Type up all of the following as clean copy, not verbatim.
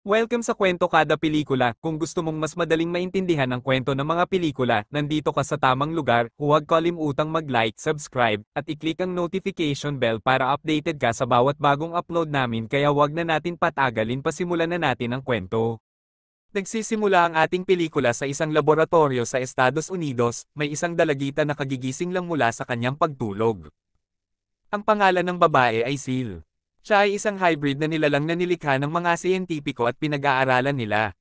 Welcome sa Kwento Kada Pelikula. Kung gusto mong mas madaling maintindihan ang kwento ng mga pelikula, nandito ka sa tamang lugar. Huwag kalimutang mag-like, subscribe, at i-click ang notification bell para updated ka sa bawat bagong upload namin, kaya wag na natin patagalin, pasimulan na natin ang kwento. Nagsisimula ang ating pelikula sa isang laboratorio sa Estados Unidos. May isang dalagita na kagigising lang mula sa kanyang pagtulog. Ang pangalan ng babae ay Sil. Siya ay isang hybrid na nilalang na nilikha ng mga siyentipiko at pinag-aaralan nila.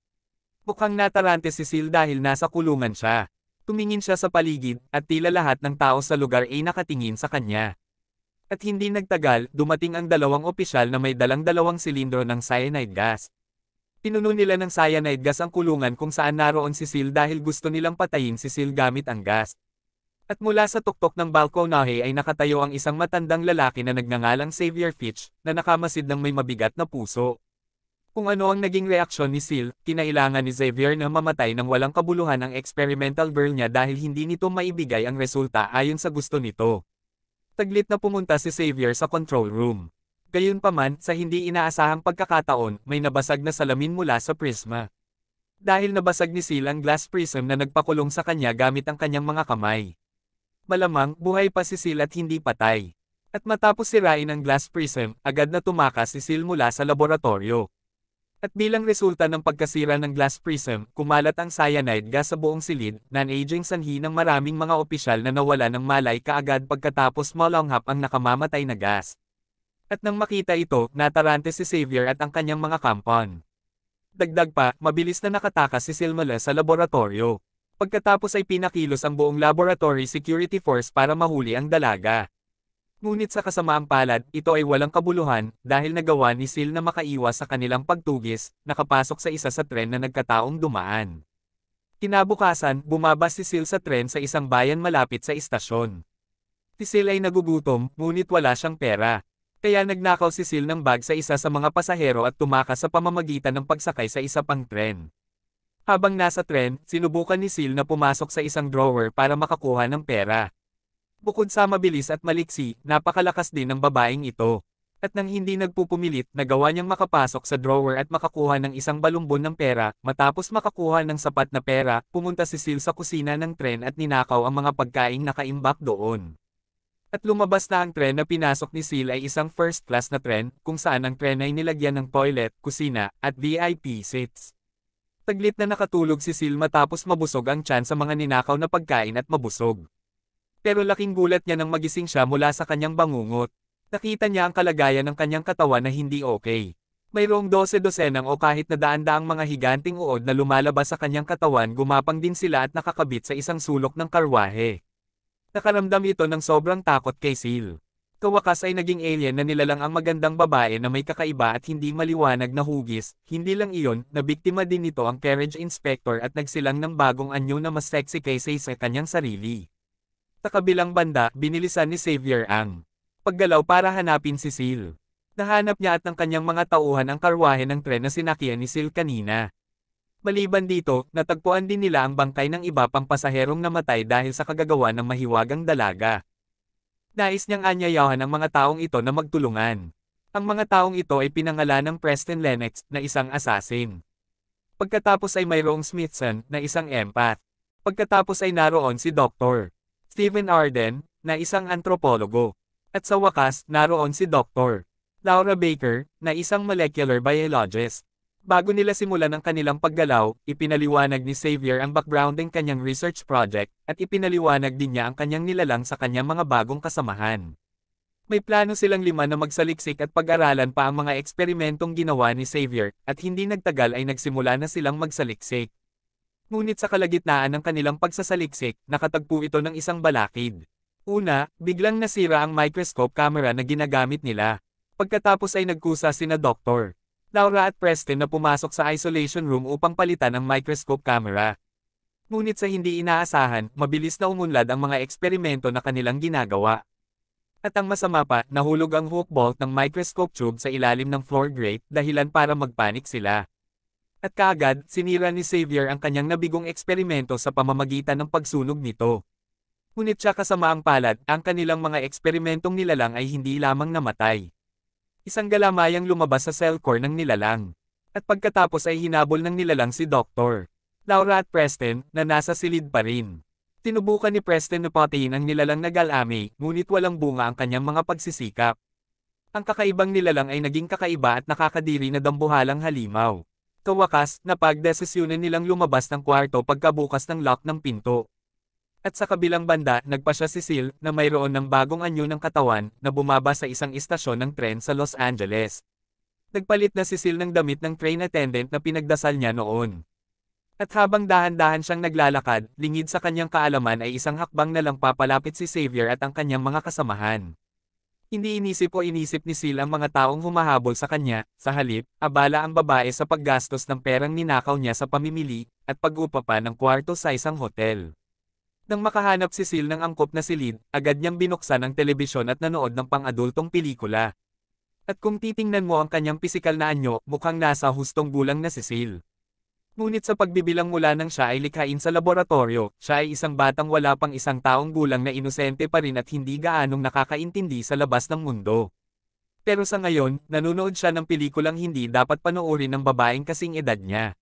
Mukhang natarante si Sil dahil nasa kulungan siya. Tumingin siya sa paligid, at tila lahat ng tao sa lugar ay nakatingin sa kanya. At hindi nagtagal, dumating ang dalawang opisyal na may dalang dalawang silindro ng cyanide gas. Pinuno nila ng cyanide gas ang kulungan kung saan naroon si Sil dahil gusto nilang patayin si Sil gamit ang gas. At mula sa tuktok ng balkonahe ay nakatayo ang isang matandang lalaki na nagngangalang Xavier Fitch, na nakamasid ng may mabigat na puso. Kung ano ang naging reaksyon ni Sil, kinailangan ni Xavier na mamatay ng walang kabuluhan ang experimental girl niya dahil hindi nito maibigay ang resulta ayon sa gusto nito. Taglit na pumunta si Xavier sa control room. Gayunpaman, sa hindi inaasahang pagkakataon, may nabasag na salamin mula sa prisma. Dahil nabasag ni Sil ang glass prism na nagpakulong sa kanya gamit ang kanyang mga kamay. Malamang, buhay pa si Sil at hindi patay. At matapos sirain ang glass prism, agad na tumakas si Sil mula sa laboratorio. At bilang resulta ng pagkasira ng glass prism, kumalat ang cyanide gas sa buong silid, non-aging sanhi ng maraming mga opisyal na nawala ng malay kaagad pagkatapos malanghap ang nakamamatay na gas. At nang makita ito, natarante si Xavier at ang kanyang mga kampon. Dagdag pa, mabilis na nakatakas si Sil mula sa laboratorio. Pagkatapos ay pinakilos ang buong laboratory security force para mahuli ang dalaga. Ngunit sa kasamaang palad, ito ay walang kabuluhan, dahil nagawa ni Sil na makaiwas sa kanilang pagtugis, nakapasok sa isa sa tren na nagkataong dumaan. Kinabukasan, bumaba si Sil sa tren sa isang bayan malapit sa istasyon. Si Sil ay nagugutom, ngunit wala siyang pera. Kaya nagnakaw si Sil ng bag sa isa sa mga pasahero at tumakas sa pamamagitan ng pagsakay sa isa pang tren. Habang nasa tren, sinubukan ni Sil na pumasok sa isang drawer para makakuha ng pera. Bukod sa mabilis at maliksi, napakalakas din ng babaeng ito. At nang hindi nagpupumilit, nagawa niyang makapasok sa drawer at makakuha ng isang balumbon ng pera. Matapos makakuha ng sapat na pera, pumunta si Sil sa kusina ng tren at ninakaw ang mga pagkaing nakaimbak doon. At lumabas na ang tren na pinasok ni Sil ay isang first class na tren, kung saan ang tren ay nilagyan ng toilet, kusina, at VIP seats. Taglit na nakatulog si Sil matapos mabusog ang tiyan sa mga ninakaw na pagkain at mabusog. Pero laking gulat niya nang magising siya mula sa kanyang bangungot. Nakita niya ang kalagayan ng kanyang katawan na hindi okay. Mayroong 12-dosenang o kahit na daan-daang mga higanting uod na lumalabas sa kanyang katawan, gumapang din sila at nakakabit sa isang sulok ng karwahe. Nakaramdam ito ng sobrang takot kay Sil. Kawakas ay naging alien na nilalang ang magandang babae na may kakaiba at hindi maliwanag na hugis. Hindi lang iyon, nabiktima din nito ang carriage inspector at nagsilang ng bagong anyo na mas sexy kaysa sa kanyang sarili. Sa kabilang banda, binilisan ni Xavier ang paggalaw para hanapin si Sil. Nahanap niya at ng kanyang mga tauhan ang karwahe ng tren na sinakyan ni Sil kanina. Maliban dito, natagpuan din nila ang bangkay ng iba pang pasaherong namatay dahil sa kagagawa ng mahiwagang dalaga. Nais niyang anyayahan ang mga taong ito na magtulungan. Ang mga taong ito ay pinangalan ng Preston Lennox, na isang assassin. Pagkatapos ay mayroong Smithson, na isang empath. Pagkatapos ay naroon si Dr. Stephen Arden, na isang antropologo. At sa wakas, naroon si Dr. Laura Baker, na isang molecular biologist. Bago nila simulan ang kanilang paggalaw, ipinaliwanag ni Xavier ang background ng kanyang research project, at ipinaliwanag din niya ang kanyang nilalang sa kanyang mga bagong kasamahan. May plano silang 5 na magsaliksik at pag-aralan pa ang mga eksperimentong ginawa ni Xavier, at hindi nagtagal ay nagsimula na silang magsaliksik. Ngunit sa kalagitnaan ng kanilang pagsasaliksik, nakatagpo ito ng isang balakid. Una, biglang nasira ang microscope camera na ginagamit nila. Pagkatapos ay nagkusa sina Dr. Laura at Preston na pumasok sa isolation room upang palitan ang microscope camera. Ngunit sa hindi inaasahan, mabilis na umunlad ang mga eksperimento na kanilang ginagawa. At ang masama pa, nahulog ang hook bolt ng microscope tube sa ilalim ng floor grate, dahilan para magpanik sila. At kaagad, sinira ni Xavier ang kanyang nabigong eksperimento sa pamamagitan ng pagsunog nito. Ngunit siya kasamaang palad, ang kanilang mga eksperimentong nilalang ay hindi lamang namatay. Isang galamayang lumabas sa cell core ng nilalang. At pagkatapos ay hinabol ng nilalang si Dr. Laura at Preston, na nasa silid pa rin. Tinubukan ni Preston na patayin ang nilalang na Galame, ngunit walang bunga ang kanyang mga pagsisikap. Ang kakaibang nilalang ay naging kakaiba at nakakadiri na dambuhalang halimaw. Kawakas, napagdesisyonan nilang lumabas ng kwarto pagkabukas ng lock ng pinto. At sa kabilang banda, nagpa siya si Sil, na mayroon ng bagong anyo ng katawan, na bumaba sa isang istasyon ng tren sa Los Angeles. Nagpalit na si Sil ng damit ng train attendant na pinagdasal niya noon. At habang dahan-dahan siyang naglalakad, lingid sa kanyang kaalaman ay isang hakbang na lang papalapit si Xavier at ang kanyang mga kasamahan. Hindi inisip o inisip ni Sil ang mga taong humahabol sa kanya, sa halip, abala ang babae sa paggastos ng perang ninakaw niya sa pamimili, at pag-upa pa ng kwarto sa isang hotel. Nang makahanap si Sil ng angkop na silid, agad niyang binuksan ang telebisyon at nanood ng pang-adultong pelikula. At kung titingnan mo ang kanyang pisikal na anyo, mukhang nasa hustong gulang na si Sil. Ngunit sa pagbibilang mula nang siya ay likhain sa laboratorio, siya ay isang batang wala pang isang taong gulang na inosente pa rin at hindi gaanong nakakaintindi sa labas ng mundo. Pero sa ngayon, nanonood siya ng pelikulang hindi dapat panoorin ng babaeng kasing edad niya.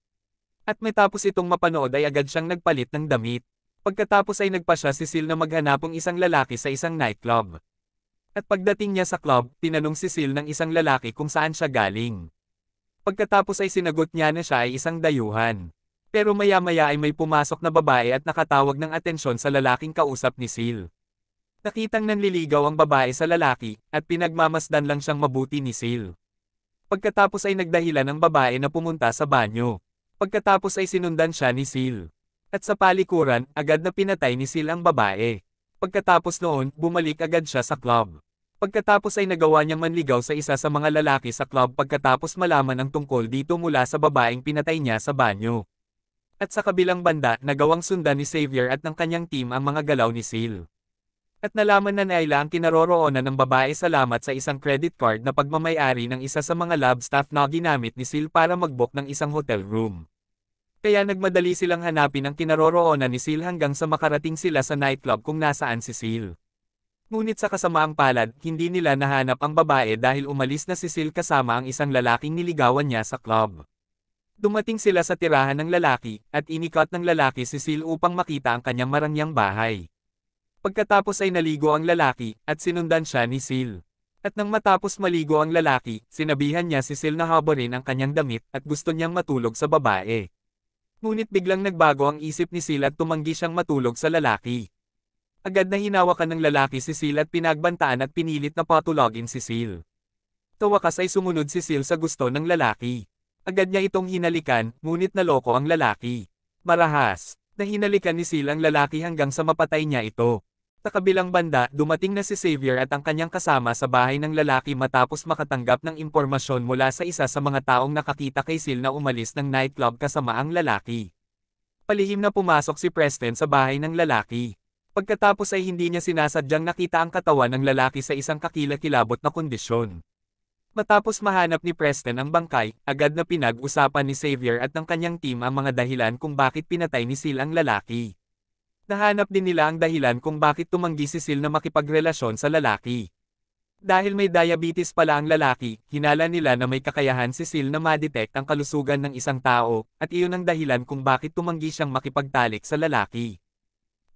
At matapos itong mapanood ay agad siyang nagpalit ng damit. Pagkatapos ay nagpa siya si Sil na maghanapong isang lalaki sa isang nightclub. At pagdating niya sa club, tinanong si Sil ng isang lalaki kung saan siya galing. Pagkatapos ay sinagot niya na siya ay isang dayuhan. Pero maya-maya ay may pumasok na babae at nakatawag ng atensyon sa lalaking kausap ni Sil. Nakitang nanliligaw ang babae sa lalaki, at pinagmamasdan lang siyang mabuti ni Sil. Pagkatapos ay nagdahilan ang babae na pumunta sa banyo. Pagkatapos ay sinundan siya ni Sil. At sa palikuran, agad na pinatay ni Sil ang babae. Pagkatapos noon, bumalik agad siya sa club. Pagkatapos ay nagawa niyang manligaw sa isa sa mga lalaki sa club pagkatapos malaman ang tungkol dito mula sa babaeng pinatay niya sa banyo. At sa kabilang banda, nagawang sundan ni Xavier at ng kanyang team ang mga galaw ni Sil. At nalaman na Naila ang kinaroroonan ng babae salamat sa isang credit card na pagmamayari ng isa sa mga lab staff na ginamit ni Sil para mag-book ng isang hotel room. Kaya nagmadali silang hanapin ang kinaroroonan ni Sil hanggang sa makarating sila sa nightclub kung nasaan si Sil. Ngunit sa kasamaang palad, hindi nila nahanap ang babae dahil umalis na si Sil kasama ang isang lalaking niligawan niya sa club. Dumating sila sa tirahan ng lalaki, at inikot ng lalaki si Sil upang makita ang kanyang marangyang bahay. Pagkatapos ay naligo ang lalaki, at sinundan siya ni Sil. At nang matapos maligo ang lalaki, sinabihan niya si Sil na haborin ang kanyang damit at gusto niyang matulog sa babae. Ngunit biglang nagbago ang isip ni Sil at tumanggi siyang matulog sa lalaki. Agad na hinawakan ng lalaki si Sil at pinagbantaan at pinilit na patulogin si Sil. Sa wakas ay sumunod si Sil sa gusto ng lalaki. Agad niya itong hinalikan, ngunit naloko ang lalaki. Marahas, na hinalikan ni Sil ang lalaki hanggang sa mapatay niya ito. Sa kabilang banda, dumating na si Xavier at ang kanyang kasama sa bahay ng lalaki matapos makatanggap ng impormasyon mula sa isa sa mga taong nakakita kay Sil na umalis ng nightclub kasama ang lalaki. Palihim na pumasok si Preston sa bahay ng lalaki. Pagkatapos ay hindi niya sinasadyang nakita ang katawan ng lalaki sa isang kakilakilabot na kondisyon. Matapos mahanap ni Preston ang bangkay, agad na pinag-usapan ni Xavier at ng kanyang team ang mga dahilan kung bakit pinatay ni Sil ang lalaki. Nahanap din nila ang dahilan kung bakit tumanggi si Sil na makipagrelasyon sa lalaki. Dahil may diabetes pala ang lalaki, hinala nila na may kakayahan si Sil na ma-detect ang kalusugan ng isang tao, at iyon ang dahilan kung bakit tumanggi siyang makipagtalik sa lalaki.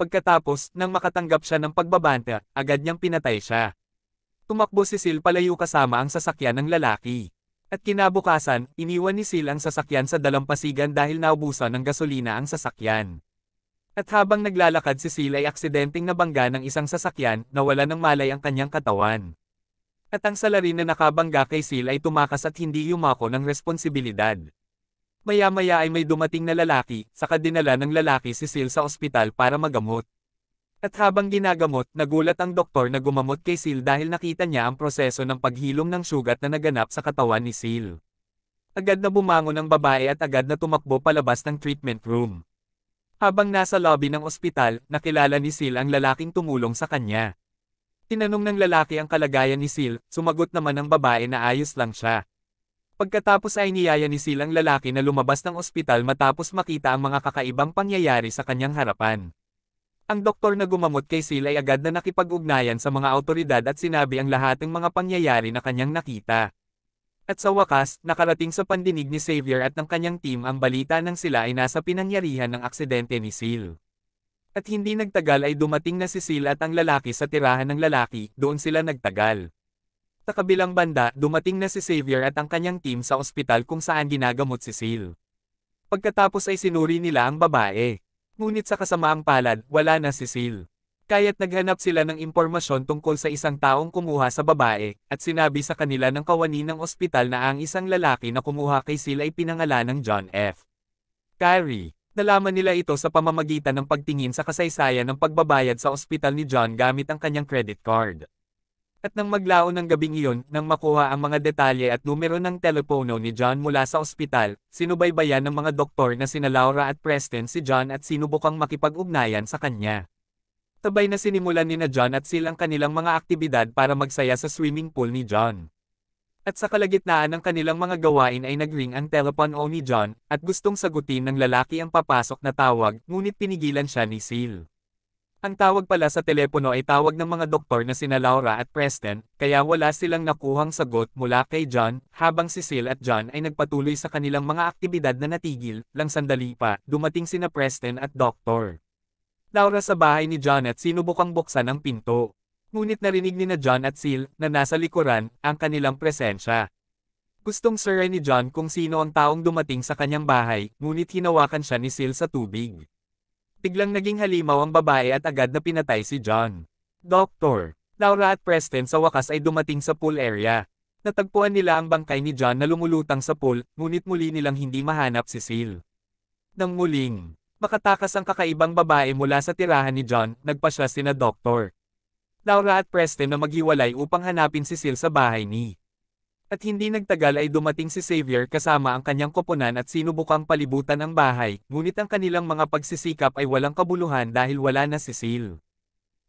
Pagkatapos, nang makatanggap siya ng pagbabanta, agad niyang pinatay siya. Tumakbo si Sil palayo kasama ang sasakyan ng lalaki. At kinabukasan, iniwan ni Sil ang sasakyan sa dalampasigan dahil naubusan ng gasolina ang sasakyan. At habang naglalakad si Sil ay aksidenteng nabangga ng isang sasakyan, nawala ng malay ang kanyang katawan. At ang salarin na nakabangga kay Sil ay tumakas at hindi yumako ng responsibilidad. Maya-maya ay may dumating na lalaki, saka dinala ng lalaki si Sil sa ospital para magamot. At habang ginagamot, nagulat ang doktor na gumamot kay Sil dahil nakita niya ang proseso ng paghilom ng sugat na naganap sa katawan ni Sil. Agad na bumangon ang babae at agad na tumakbo palabas ng treatment room. Habang nasa lobby ng ospital, nakilala ni Sil ang lalaking tumulong sa kanya. Tinanong ng lalaki ang kalagayan ni Sil, sumagot naman ang babae na ayos lang siya. Pagkatapos ay niyaya ni Sil ang lalaki na lumabas ng ospital matapos makita ang mga kakaibang pangyayari sa kanyang harapan. Ang doktor na gumamot kay Sil ay agad na nakipag-ugnayan sa mga awtoridad at sinabi ang lahat ng mga pangyayari na kanyang nakita. At sa wakas, nakarating sa pandinig ni Xavier at ng kanyang team ang balita nang sila ay nasa pinangyarihan ng aksidente ni Seal. At hindi nagtagal ay dumating na si Seal at ang lalaki sa tirahan ng lalaki, doon sila nagtagal. Sa kabilang banda, dumating na si Xavier at ang kanyang team sa ospital kung saan ginagamot si Seal. Pagkatapos ay sinuri nila ang babae. Ngunit sa kasamaang palad, wala na si Seal. Kaya't naghanap sila ng impormasyon tungkol sa isang taong kumuha sa babae, at sinabi sa kanila ng kawani ng ospital na ang isang lalaki na kumuha kay Seal ay pinangalan ng John F. Carey. Nalaman nila ito sa pamamagitan ng pagtingin sa kasaysayan ng pagbabayad sa ospital ni John gamit ang kanyang credit card. At nang maglaon ng gabing iyon, nang makuha ang mga detalye at numero ng telepono ni John mula sa ospital, sinubaybayan ng mga doktor na sina Laura at Preston si John at sinubukang makipag-ugnayan sa kanya. Sabay na sinimulan ni na John at Seal ang kanilang mga aktibidad para magsaya sa swimming pool ni John. At sa kalagitnaan ng kanilang mga gawain ay nagring ang telepono ni John, at gustong sagutin ng lalaki ang papasok na tawag, ngunit pinigilan siya ni Seal. Ang tawag pala sa telepono ay tawag ng mga doktor na sina Laura at Preston, kaya wala silang nakuhang sagot mula kay John, habang si Seal at John ay nagpatuloy sa kanilang mga aktibidad na natigil, lang sandali pa, dumating sina Preston at Dr. Laura sa bahay ni John at sinubukang buksan ang pinto. Ngunit narinig ni na John at Seal, na nasa likuran, ang kanilang presensya. Gustong suray ni John kung sino ang taong dumating sa kanyang bahay, ngunit hinawakan siya ni Seal sa tubig. Biglang naging halimaw ang babae at agad na pinatay si John. Dr. Laura at Preston sa wakas ay dumating sa pool area. Natagpuan nila ang bangkay ni John na lumulutang sa pool, ngunit muli nilang hindi mahanap si Seal. Nang muling makatakas ang kakaibang babae mula sa tirahan ni John, nagpasya sina Dr. Laura at Preston na maghiwalay upang hanapin si Seal sa bahay ni. At hindi nagtagal ay dumating si Xavier kasama ang kanyang koponan at sinubukang palibutan ang bahay, ngunit ang kanilang mga pagsisikap ay walang kabuluhan dahil wala na si Seal.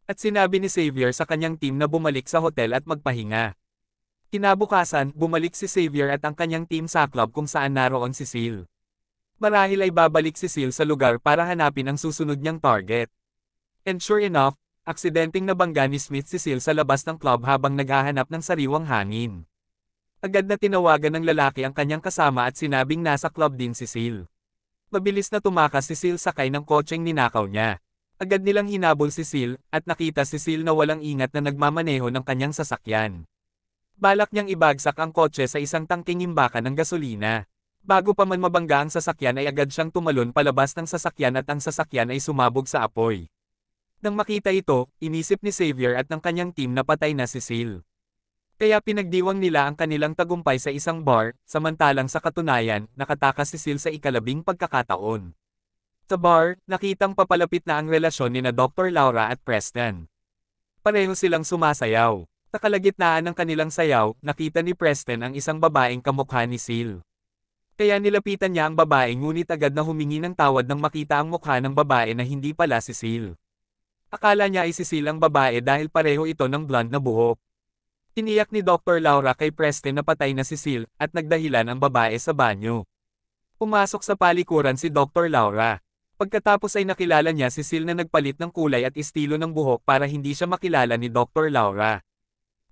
At sinabi ni Xavier sa kanyang team na bumalik sa hotel at magpahinga. Kinabukasan, bumalik si Xavier at ang kanyang team sa club kung saan naroon si Seal. Marahil ay babalik si Seal sa lugar para hanapin ang susunod niyang target. And sure enough, aksidenteng nabangga ni Smith si Seal sa labas ng club habang naghahanap ng sariwang hangin. Agad na tinawagan ng lalaki ang kanyang kasama at sinabing nasa club din si Seal. Mabilis na tumakas si Seal sakay ng kotseng ninakaw niya. Agad nilang hinabol si Seal, at nakita si Seal na walang ingat na nagmamaneho ng kanyang sasakyan. Balak niyang ibagsak ang kotse sa isang tangking imbakan ng gasolina. Bago pa man mabangga ang sasakyan ay agad siyang tumalon palabas ng sasakyan at ang sasakyan ay sumabog sa apoy. Nang makita ito, inisip ni Xavier at ng kanyang team na patay na si Seal. Kaya pinagdiwang nila ang kanilang tagumpay sa isang bar, samantalang sa katunayan, nakatakas si Seal sa ikalabing pagkakataon. Sa bar, nakitang papalapit na ang relasyon ni na Dr. Laura at Preston. Pareho silang sumasayaw. Sa kalagitnaan ng kanilang sayaw, nakita ni Preston ang isang babaeng kamukha ni Seal. Kaya nilapitan niya ang babae ngunit agad na humingi ng tawad nang makita ang mukha ng babae na hindi pala si Seal. Akala niya ay si Seal ang babae dahil pareho ito ng blonde na buhok. Tiniyak ni Dr. Laura kay Preston na patay na si Seal, at nagdahilan ang babae sa banyo. Pumasok sa palikuran si Dr. Laura. Pagkatapos ay nakilala niya si Seal na nagpalit ng kulay at estilo ng buhok para hindi siya makilala ni Dr. Laura.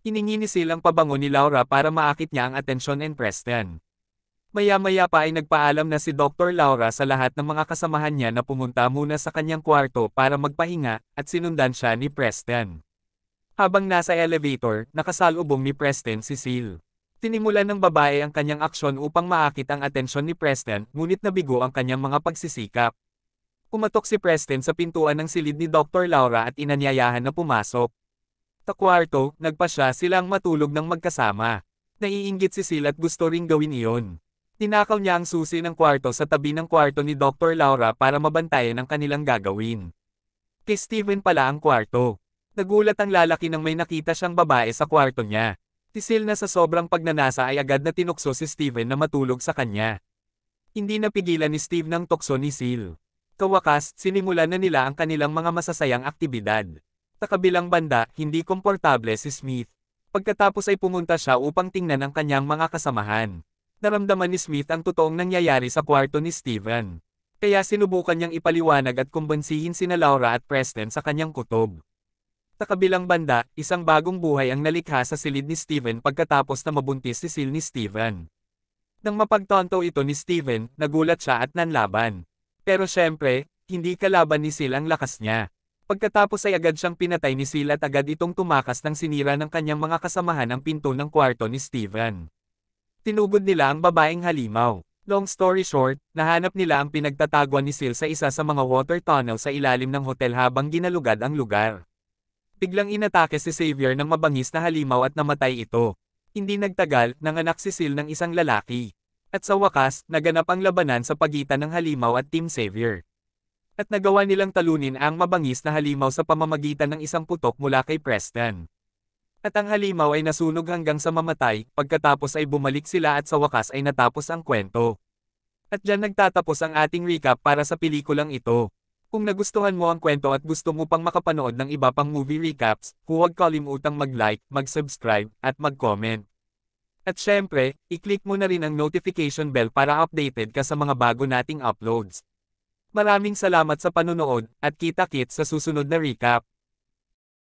Hiningi ni Seal ang pabango ni Laura para maakit niya ang atensyon ni Preston. Maya-maya pa ay nagpaalam na si Dr. Laura sa lahat ng mga kasamahan niya na pumunta muna sa kanyang kwarto para magpahinga, at sinundan siya ni Preston. Habang nasa elevator, nakasalubong ni Preston si Seal. Tinimulan ng babae ang kanyang aksyon upang maakit ang atensyon ni Preston, ngunit nabigo ang kanyang mga pagsisikap. Kumatok si Preston sa pintuan ng silid ni Dr. Laura at inanyayahan na pumasok. Sa kwarto, nagpasya silang matulog ng magkasama. Naiinggit si Seal at gusto ring gawin iyon. Tinakaw niya ang susi ng kwarto sa tabi ng kwarto ni Dr. Laura para mabantayan ang kanilang gagawin. Kay Steven pala ang kwarto. Nagulat ang lalaki nang may nakita siyang babae sa kwarto niya. Si Seal na sa sobrang pagnanasa ay agad na tinukso si Steven na matulog sa kanya. Hindi napigilan ni Steve ng tukso ni Seal. Kawakas, sinimulan na nila ang kanilang mga masasayang aktibidad. Sa kabilang banda, hindi komportable si Smith. Pagkatapos ay pumunta siya upang tingnan ang kanyang mga kasamahan. Naramdaman ni Smith ang totoong nangyayari sa kwarto ni Steven. Kaya sinubukan niyang ipaliwanag at kumbansihin sina Laura at Preston sa kanyang kutob. Sa kabilang banda, isang bagong buhay ang nalikha sa silid ni Steven pagkatapos na mabuntis si Sil ni Steven. Nang mapagtanto ito ni Steven, nagulat siya at nanlaban. Pero syempre, hindi kalaban ni Sil ang lakas niya. Pagkatapos ay agad siyang pinatay ni Sil at agad itong tumakas nang sinira ng kanyang mga kasamahan ang pinto ng kwarto ni Steven. Tinugod nila ang babaeng halimaw. Long story short, nahanap nila ang pinagtataguan ni Sil sa isa sa mga water tunnel sa ilalim ng hotel habang ginalugad ang lugar. Biglang inatake si Xavier ng mabangis na halimaw at namatay ito. Hindi nagtagal, nanganak si Sil ng isang lalaki. At sa wakas, naganap ang labanan sa pagitan ng halimaw at Team Xavier. At nagawa nilang talunin ang mabangis na halimaw sa pamamagitan ng isang putok mula kay Preston. At ang halimaw ay nasunog hanggang sa mamatay, pagkatapos ay bumalik sila at sa wakas ay natapos ang kwento. At dyan nagtatapos ang ating recap para sa pelikulang ito. Kung nagustuhan mo ang kwento at gusto mo pang makapanood ng iba pang movie recaps, huwag kalimutang mag-like, mag-subscribe, at mag-comment. At syempre, i-click mo na rin ang notification bell para updated ka sa mga bago nating uploads. Maraming salamat sa panonood, at kita-kits sa susunod na recap.